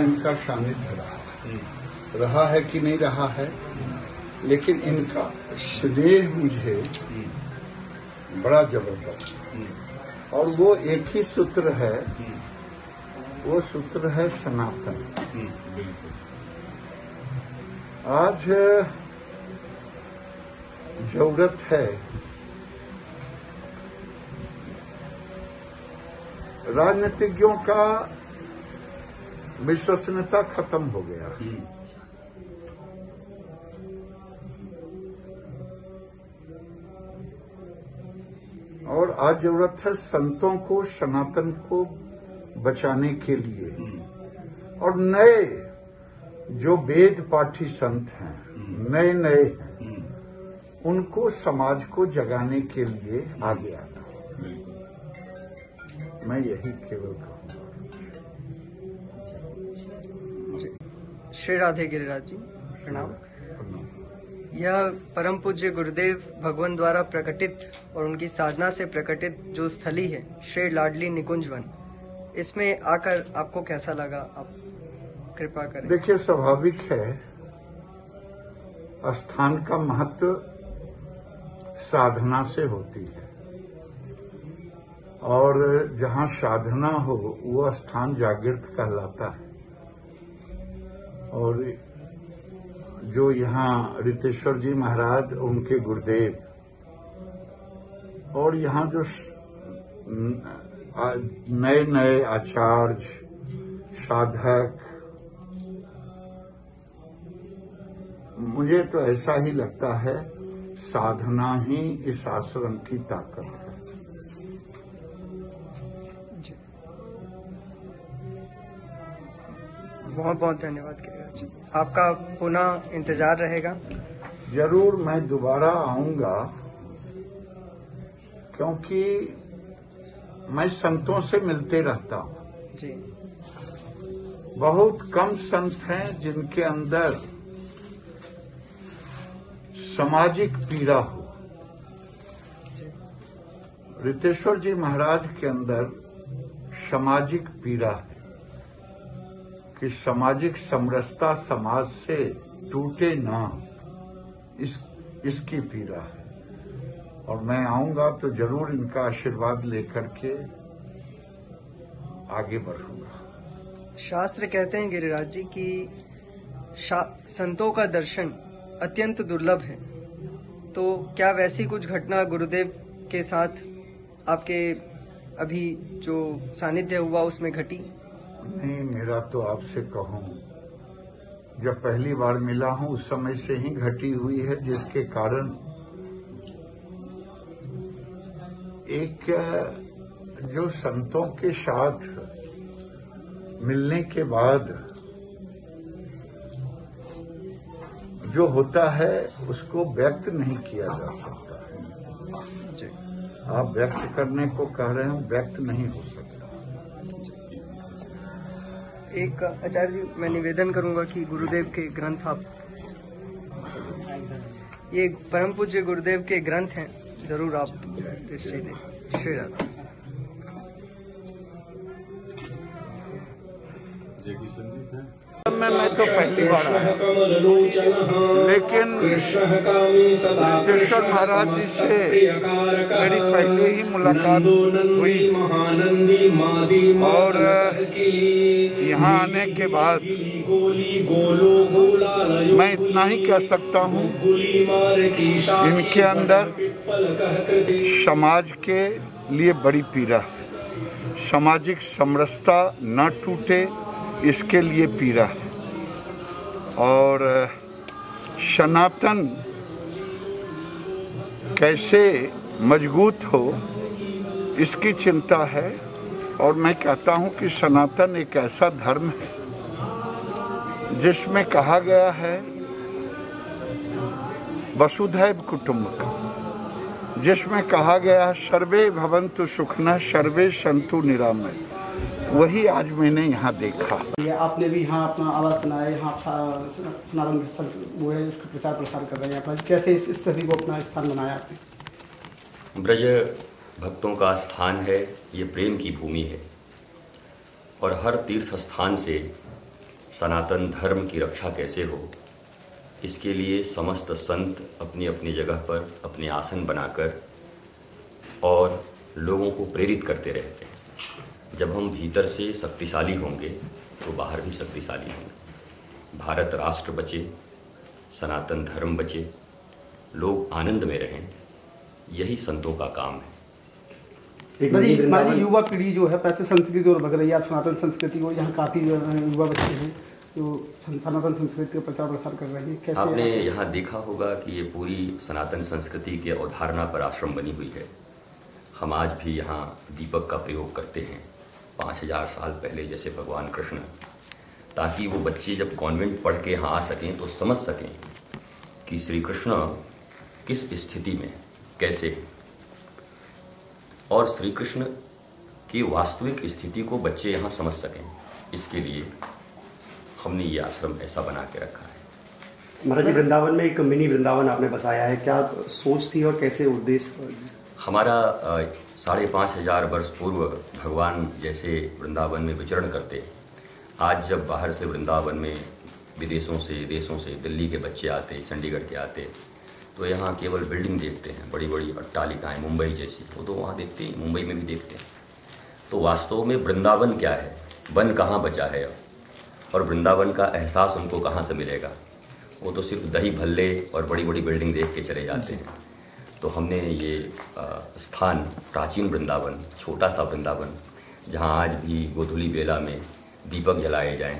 इनका सानिध्य रहा है कि नहीं रहा है, लेकिन इनका स्नेह मुझे बड़ा जबरदस्त। और वो एक ही सूत्र है, वो सूत्र है सनातन। आज जरूरत है राजनीतिज्ञों का विश्वसनीयता खत्म हो गया। और आज जरूरत है संतों को, सनातन को बचाने के लिए। और नए जो वेद पाठी संत हैं, नए नए हैं, उनको समाज को जगाने के लिए आगे आना। मैं यही केवल कहूँगा। श्री राधे गिरिराज जी, प्रणाम। यह परम पूज्य गुरुदेव भगवान द्वारा प्रकटित और उनकी साधना से प्रकटित जो स्थली है श्री लाडली निकुंज वन, इसमें आकर आपको कैसा लगा? आप कृपा करें। देखिए, स्वाभाविक है, स्थान का महत्व साधना से होती है, और जहाँ साधना हो वो स्थान जागृत कहलाता है। और जो यहाँ रितेश्वर जी महाराज, उनके गुरुदेव, और यहाँ जो नए नए आचार्य, साधक, मुझे तो ऐसा ही लगता है साधना ही इस आश्रम की ताकत है। बहुत बहुत धन्यवाद गिरिराज जी, आपका पुनः इंतजार रहेगा। जरूर मैं दोबारा आऊंगा, क्योंकि मैं संतों से मिलते रहता हूँ जी। बहुत कम संत हैं जिनके अंदर सामाजिक पीड़ा हो। रितेश्वर जी महाराज के अंदर सामाजिक पीड़ा है कि सामाजिक समरसता समाज से टूटे ना, इसकी पीड़ा है। और मैं आऊंगा तो जरूर इनका आशीर्वाद लेकर के आगे बढ़ूंगा। शास्त्र कहते हैं गिरिराज जी कि संतों का दर्शन अत्यंत दुर्लभ है, तो क्या वैसी कुछ घटना गुरुदेव के साथ आपके अभी जो सानिध्य हुआ उसमें घटी? नहीं, मेरा तो आपसे कहूं, जब पहली बार मिला हूं उस समय से ही घटी हुई है, जिसके कारण एक जो संतों के साथ मिलने के बाद जो होता है उसको व्यक्त नहीं किया जा सकता है। आप व्यक्त करने को कह रहे हैं, व्यक्त नहीं हो सकता। एक आचार्य जी, मैं निवेदन करूंगा कि गुरुदेव के ग्रंथ आप, ये परम पूज्य गुरुदेव के ग्रंथ हैं, जरूर आप दृष्टि दें। श्री राधे। मैं तो पहली बार आया, लेकिन रितेश्वर महाराज जी से मेरी पहले ही मुलाकात हुई, और यहाँ आने के बाद मैं इतना ही कह सकता हूँ, इनके अंदर समाज के लिए बड़ी पीड़ा है, सामाजिक समरसता न टूटे इसके लिए पीड़ा है, और सनातन कैसे मजबूत हो इसकी चिंता है। और मैं कहता हूँ कि सनातन एक ऐसा धर्म है जिसमें कहा गया है वसुधैव कुटुंबकम्, जिसमें कहा गया है सर्वे भवन्तु सुखिनः सर्वे सन्तु निरामय। वही आज मैंने यहाँ देखा। आपने भी यहाँ अपना आवास बनाया, यहाँ सनातन स्थल वो है, उसका प्रचार प्रसार कर रहे हैं आप। कैसे इस स्थली को अपना स्थान बनाया आपने? ब्रज भक्तों का स्थान है, ये प्रेम की भूमि है, और हर तीर्थ स्थान से सनातन धर्म की रक्षा कैसे हो, इसके लिए समस्त संत अपनी अपनी जगह पर अपने आसन बनाकर और लोगों को प्रेरित करते रहते हैं। जब हम भीतर से शक्तिशाली होंगे तो बाहर भी शक्तिशाली होंगे। भारत राष्ट्र बचे, सनातन धर्म बचे, लोग आनंद में रहें, यही संतों का काम है। हमारी युवा पीढ़ी जो है पैसे संस्कृति और भग रही है। आप सनातन संस्कृति को यहाँ काफ़ी युवा बच्चे हैं जो सनातन संस्कृति का प्रचार प्रसार कर रहे हैं। कैसे आपने यहाँ देखा होगा कि ये पूरी सनातन संस्कृति के अवधारणा पर आश्रम बनी हुई है। हम आज भी यहाँ दीपक का प्रयोग करते हैं 5000 साल पहले जैसे भगवान कृष्ण, ताकि वो बच्चे जब कॉन्वेंट पढ़ के यहाँ आ सकें तो समझ सकें कि श्री कृष्ण किस स्थिति में कैसे हैं, और श्री कृष्ण की वास्तविक स्थिति को बच्चे यहाँ समझ सकें। इसके लिए हमने ये आश्रम ऐसा बना के रखा है। महाराज जी, वृंदावन में एक मिनी वृंदावन आपने बसाया है, क्या सोच थी और कैसे उद्देश्य? हमारा 5500 वर्ष पूर्व भगवान जैसे वृंदावन में विचरण करते, आज जब बाहर से वृंदावन में विदेशों से देशों से दिल्ली के बच्चे आते, चंडीगढ़ के आते, तो यहाँ केवल बिल्डिंग देखते हैं, बड़ी बड़ी अट्टालिकाएँ मुंबई जैसी, वो तो वहाँ देखते हैं, मुंबई में भी देखते हैं। तो वास्तव में वृंदावन क्या है, वन कहाँ बचा है अब, और वृंदावन का एहसास उनको कहाँ से मिलेगा? वो तो सिर्फ दही भल्ले और बड़ी बड़ी बिल्डिंग देख के चले जाते हैं। तो हमने ये स्थान प्राचीन वृंदावन, छोटा सा वृंदावन, जहाँ आज भी गोधूली बेला में दीपक जलाए जाएं,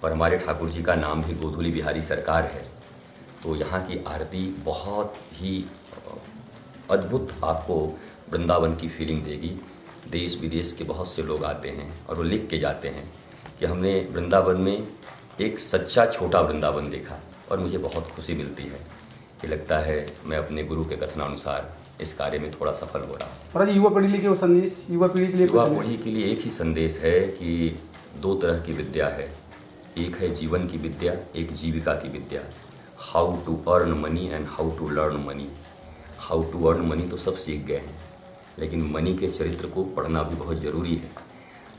और हमारे ठाकुर जी का नाम भी गोधूली बिहारी सरकार है, तो यहाँ की आरती बहुत ही अद्भुत आपको वृंदावन की फीलिंग देगी। देश विदेश के बहुत से लोग आते हैं और वो लिख के जाते हैं कि हमने वृंदावन में एक सच्चा छोटा वृंदावन देखा, और मुझे बहुत खुशी मिलती है कि लगता है मैं अपने गुरु के कथनानुसार इस कार्य में थोड़ा सफल हो रहा हूँ। युवा पीढ़ी के संदेश, युवा पीढ़ी के लिए एक ही संदेश है कि 2 तरह की विद्या है, एक है जीवन की विद्या, एक जीविका की विद्या। How to earn money and how to learn money. How to earn money तो सब सीख गए हैं, लेकिन मनी के चरित्र को पढ़ना भी बहुत ज़रूरी है।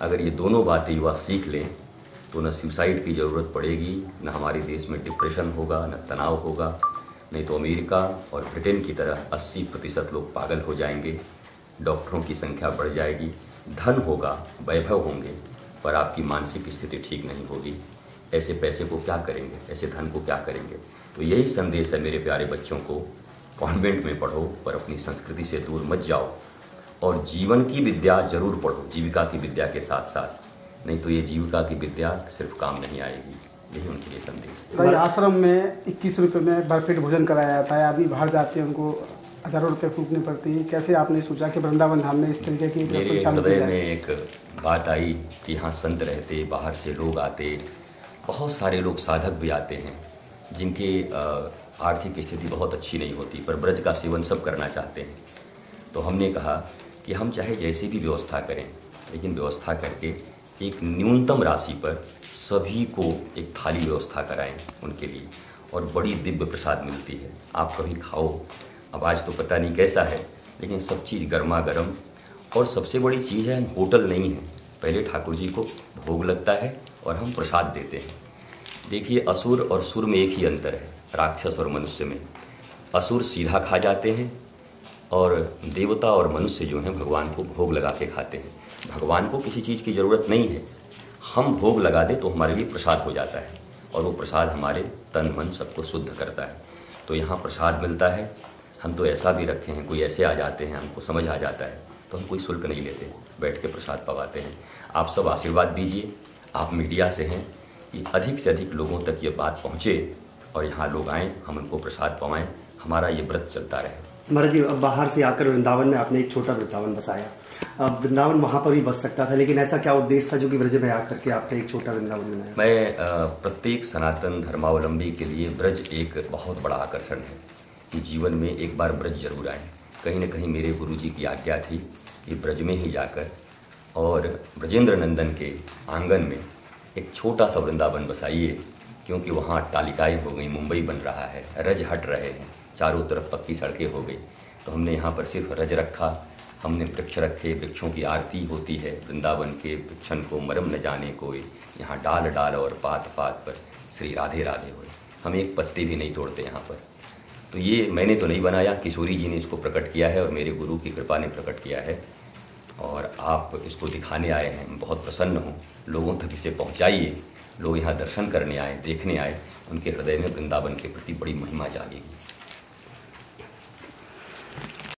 अगर ये दोनों बातें युवा सीख लें तो न सुसाइड की ज़रूरत पड़ेगी, न हमारे देश में डिप्रेशन होगा, न तनाव होगा। नहीं तो अमेरिका और ब्रिटेन की तरह 80% लोग पागल हो जाएंगे, डॉक्टरों की संख्या बढ़ जाएगी, धन होगा, वैभव होंगे, पर आपकी मानसिक स्थिति ठीक नहीं होगी। ऐसे पैसे को क्या करेंगे, ऐसे धन को क्या करेंगे? तो यही संदेश है मेरे प्यारे बच्चों को, कॉन्वेंट में पढ़ो पर अपनी संस्कृति से दूर मत जाओ, और जीवन की विद्या जरूर पढ़ो, जीविका की विद्या के साथ साथ। नहीं तो ये जीविका की विद्या सिर्फ काम नहीं आएगी। यही उनके लिए संदेश है। आश्रम में 21 रुपये में भरपेट भोजन कराया जाता है। आदमी बाहर जाते हैं, उनको हजारों रुपये फूकने पड़ते हैं। कैसे आपने सोचा कि वृंदावन धाम में इस तरीके की मेरे हृदय में एक बात आई कि यहाँ संत रहते, बाहर से लोग आते, बहुत सारे लोग साधक भी आते हैं जिनके आर्थिक स्थिति बहुत अच्छी नहीं होती, पर ब्रज का सेवन सब करना चाहते हैं। तो हमने कहा कि हम चाहे जैसी भी व्यवस्था करें, लेकिन व्यवस्था करके एक न्यूनतम राशि पर सभी को एक थाली व्यवस्था कराएं उनके लिए, और बड़ी दिव्य प्रसाद मिलती है। आप कभी खाओ, अब आज तो पता नहीं कैसा है, लेकिन सब चीज़ गर्मा गर्म। और सबसे बड़ी चीज़ है, हम होटल नहीं है, पहले ठाकुर जी को भोग लगता है और हम प्रसाद देते हैं। देखिए, असुर और सुर में एक ही अंतर है, राक्षस और मनुष्य में। असुर सीधा खा जाते हैं और देवता और मनुष्य जो हैं भगवान को भोग लगा के खाते हैं। भगवान को किसी चीज़ की ज़रूरत नहीं है, हम भोग लगा दें तो हमारे लिए प्रसाद हो जाता है, और वो प्रसाद हमारे तन मन सबको शुद्ध करता है। तो यहाँ प्रसाद मिलता है। हम तो ऐसा भी रखे हैं, कोई ऐसे आ जाते हैं, हमको समझ आ जाता है तो हम कोई शुल्क नहीं लेते, बैठ के प्रसाद पवाते हैं। आप सब आशीर्वाद दीजिए, आप मीडिया से हैं, कि अधिक से अधिक लोगों तक ये बात पहुँचे और यहाँ लोग आएँ, हम उनको प्रसाद पवाएँ, हमारा ये व्रत चलता रहे। महाराज जी, अब बाहर से आकर वृंदावन में आपने एक छोटा वृंदावन बसाया। अब वृंदावन वहाँ पर भी बस सकता था, लेकिन ऐसा क्या उद्देश्य था जो कि ब्रज में आकर के आपने एक छोटा वृंदावन बनाया? मैं प्रत्येक सनातन धर्मावलंबी के लिए ब्रज एक बहुत बड़ा आकर्षण है कि जीवन में एक बार ब्रज जरूर आए। कहीं न कहीं मेरे गुरुजी की आज्ञा थी कि ब्रज में ही जाकर और ब्रजेंद्र नंदन के आंगन में एक छोटा सा वृंदावन बसाइए, क्योंकि वहाँ अट्टालिकाएँ हो गई, मुंबई बन रहा है, रज हट रहे हैं, चारों तरफ पक्की सड़कें हो गई। तो हमने यहाँ पर सिर्फ रज रखा, हमने वृक्ष रखे, वृक्षों की आरती होती है। वृंदावन के वृक्षन को मरम न जाने कोई, यहाँ डाल डाल और पात पात पर श्री राधे राधे होए। हम एक पत्ते भी नहीं तोड़ते यहाँ पर। तो ये मैंने तो नहीं बनाया, किशोरी जी ने इसको प्रकट किया है और मेरे गुरु की कृपा ने प्रकट किया है। और आप इसको दिखाने आए हैं, मैं बहुत प्रसन्न हूँ। लोगों तक इसे पहुँचाइए, लोग यहाँ दर्शन करने आए, देखने आए, उनके हृदय में वृंदावन के प्रति बड़ी महिमा जागेगी।